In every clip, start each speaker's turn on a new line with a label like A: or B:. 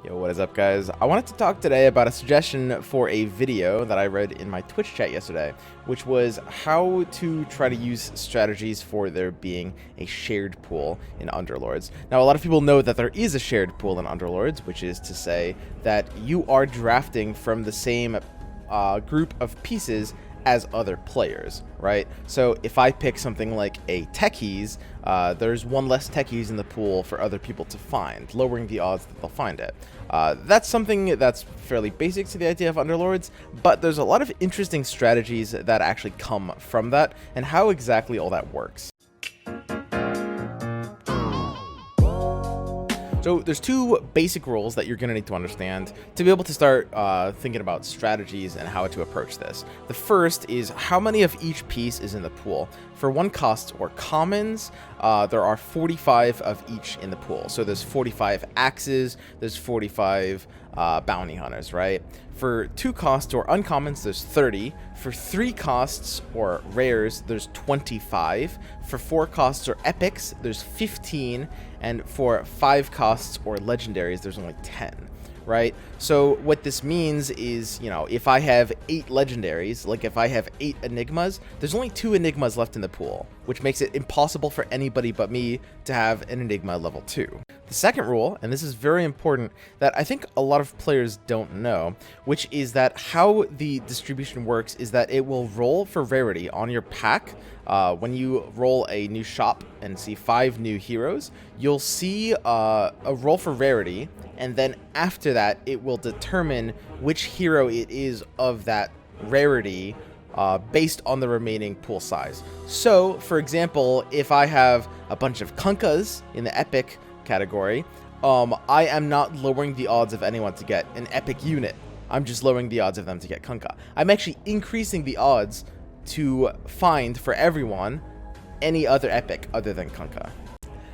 A: Yo, what is up, guys? I wanted to talk today about a suggestion for a video that I read in my Twitch chat yesterday, which was how to try to use strategies for there being a shared pool in Underlords. Now, a lot of people know that there is a shared pool in Underlords, which is to say that you are drafting from the same group of pieces as other players, right? So if I pick something like a techies, there's one less techies in the pool for other people to find, lowering the odds that they'll find it. That's something that's fairly basic to the idea of Underlords, but there's a lot of interesting strategies that actually come from that, and how exactly all that works. So there's two basic rules that you're going to need to understand to be able to start thinking about strategies and how to approach this. The first is how many of each piece is in the pool. For one cost or commons, there are 45 of each in the pool. So there's 45 axes, there's 45 bounty hunters, right? For 2 costs or uncommons, there's 30. For 3 costs or rares, there's 25. For 4 costs or epics, there's 15. And for 5 costs or legendaries, there's only 10. Right? So what this means is, you know, if I have 8 legendaries, like if I have 8 enigmas, there's only 2 enigmas left in the pool, which makes it impossible for anybody but me to have an enigma level 2. The second rule, and this is very important, that I think a lot of players don't know, which is that how the distribution works is that it will roll for rarity on your pack. When you roll a new shop and see 5 new heroes, you'll see a roll for rarity, and then after that, it will determine which hero it is of that rarity based on the remaining pool size. So, for example, if I have a bunch of Kunkas in the epic category, I am not lowering the odds of anyone to get an epic unit. I'm just lowering the odds of them to get Kunka. I'm actually increasing the odds to find for everyone any other epic other than Kunka.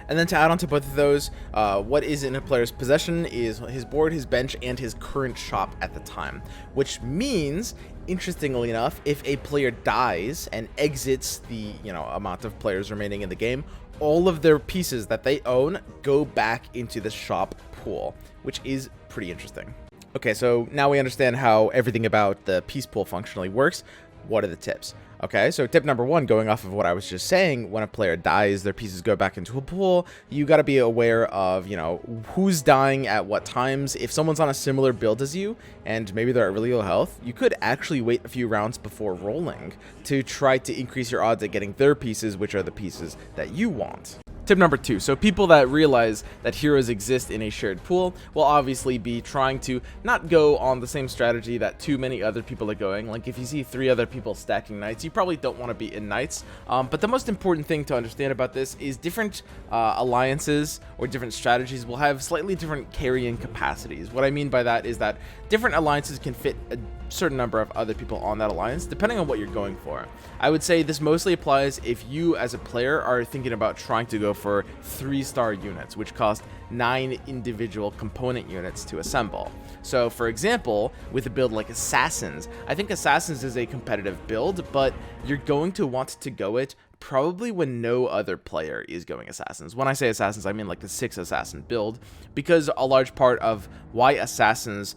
A: And then to add on to both of those, what is in a player's possession is his board, his bench, and his current shop at the time. Which means, interestingly enough, if a player dies and exits the amount of players remaining in the game, all of their pieces that they own go back into the shop pool, which is pretty interesting. Okay, so now we understand how everything about the piece pool functionally works. What are the tips? Okay, so tip number 1, going off of what I was just saying, when a player dies, their pieces go back into a pool. You got to be aware of, who's dying at what times. If someone's on a similar build as you, and maybe they're at really low health, you could actually wait a few rounds before rolling to try to increase your odds at getting their pieces, which are the pieces that you want. Tip number 2, so people that realize that heroes exist in a shared pool will obviously be trying to not go on the same strategy that too many other people are going. Like if you see 3 other people stacking knights, you probably don't want to be in knights. But the most important thing to understand about this is different alliances or different strategies will have slightly different carrying capacities. What I mean by that is that different alliances can fit a certain number of other people on that alliance depending on what you're going for. I would say this mostly applies if you as a player are thinking about trying to go for 3-star units, which cost 9 individual component units to assemble. So for example, with a build like Assassins, I think Assassins is a competitive build, but you're going to want to go it probably when no other player is going Assassins. When I say Assassins, I mean like the 6 Assassin build, because a large part of why Assassins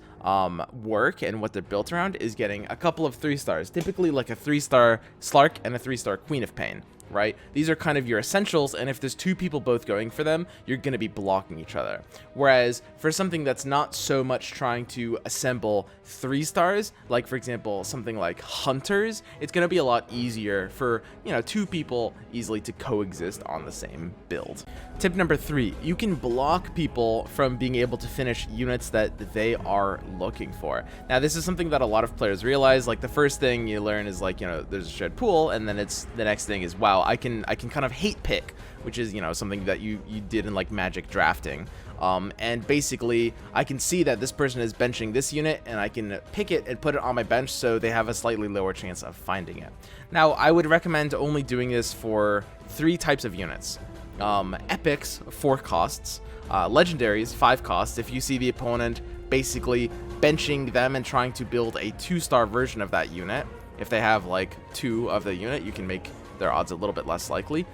A: work and what they're built around is getting a couple of 3 stars, typically like a 3-star Slark and a 3-star Queen of Pain. Right? These are kind of your essentials, and if there's 2 people both going for them, you're going to be blocking each other. Whereas for something that's not so much trying to assemble 3 stars, like for example something like Hunters, it's going to be a lot easier for 2 people easily to coexist on the same build. Tip number 3, you can block people from being able to finish units that they are looking for. Now this is something that a lot of players realize. Like the first thing you learn is like, there's a shared pool, and then the next thing is, wow, I can kind of hate pick, which is something that you did in like Magic drafting, and basically I can see that this person is benching this unit, and I can pick it and put it on my bench so they have a slightly lower chance of finding it. Now I would recommend only doing this for 3 types of units. Epics, 4 costs, legendaries, 5 costs. If you see the opponent basically benching them and trying to build a 2-star version of that unit, if they have like 2 of the unit, you can make their odds a little bit less likely.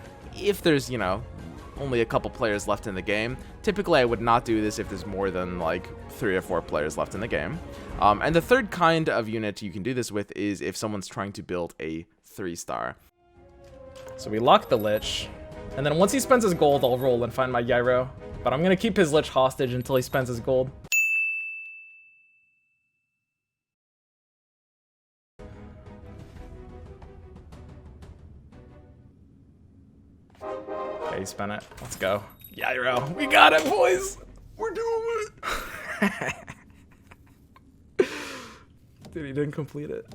A: If there's only a couple players left in the game. Typically, I would not do this if there's more than like 3 or 4 players left in the game. And the third kind of unit you can do this with is if someone's trying to build a 3-star.
B: So we lock the Lich, and then once he spends his gold, I'll roll and find my gyro. But I'm gonna keep his Lich hostage until he spends his gold. Okay, he spent it. Let's go. Gyro. We got it, boys! We're doing it! Dude, he didn't complete it.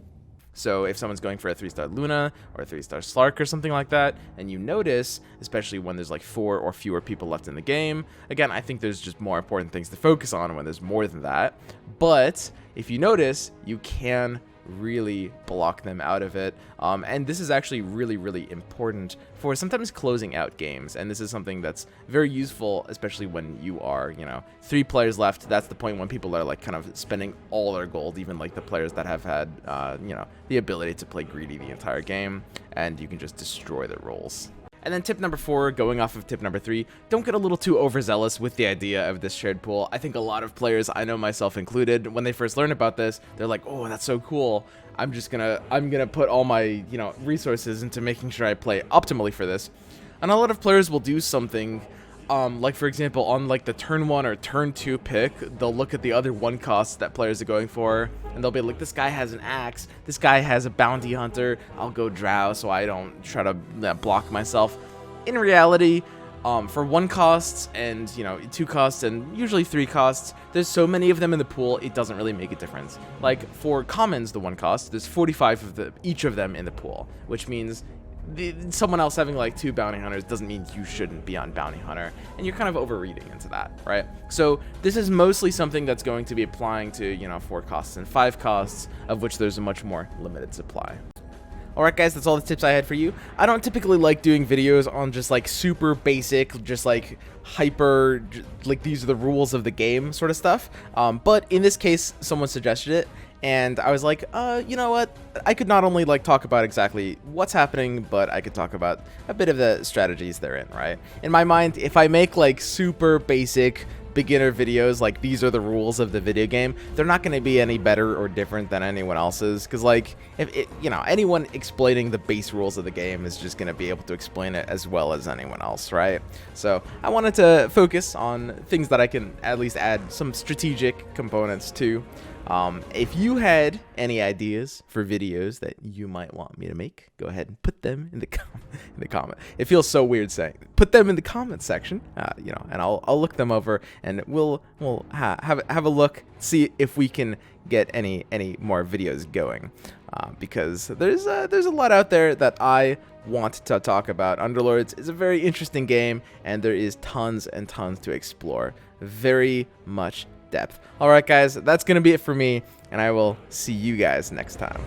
A: So if someone's going for a 3-star Luna or a 3-star Slark or something like that, and you notice, especially when there's like 4 or fewer people left in the game, again, I think there's just more important things to focus on when there's more than that. But if you notice, you can really block them out of it. And this is actually really, really important for sometimes closing out games. And this is something that's very useful, especially when you are, 3 players left. That's the point when people are like kind of spending all their gold, even like the players that have had, the ability to play greedy the entire game, and you can just destroy their rolls. And then tip number 4, going off of tip number 3, don't get a little too overzealous with the idea of this shared pool. I think a lot of players, I know myself included, when they first learn about this, they're like, oh, that's so cool. I'm gonna put all my, resources into making sure I play optimally for this. And a lot of players will do something, like for example, on like the turn 1 or turn 2 pick, they'll look at the other 1 costs that players are going for, and they'll be like, this guy has an axe, this guy has a bounty hunter, I'll go drow so I don't try to block myself. In reality, for 1 costs and 2 costs and usually 3 costs, there's so many of them in the pool, it doesn't really make a difference. Like for commons, the 1 cost, there's 45 of each of them in the pool, which means someone else having like 2 bounty hunters doesn't mean you shouldn't be on bounty hunter, and you're kind of overreading into that, right? So this is mostly something that's going to be applying to 4 costs and 5 costs, of which there's a much more limited supply. Alright guys, that's all the tips I had for you. I don't typically like doing videos on just like super basic, just like hyper, like these are the rules of the game sort of stuff, but in this case someone suggested it, and I was like, you know what, I could not only like talk about exactly what's happening, but I could talk about a bit of the strategies they're in, right? In my mind, if I make like super basic beginner videos like these are the rules of the video game, they're not going to be any better or different than anyone else's, because like if it, anyone explaining the base rules of the game is just going to be able to explain it as well as anyone else, right? So I wanted to focus on things that I can at least add some strategic components to. If you had any ideas for videos that you might want me to make, go ahead and put them in the comment. It feels so weird saying put them in the comment section, and I'll look them over, and we'll have a look, see if we can get any more videos going, because there's a lot out there that I want to talk about. Underlords is a very interesting game, and there is tons and tons to explore. Very much depth. Alright guys, that's gonna be it for me, and I will see you guys next time.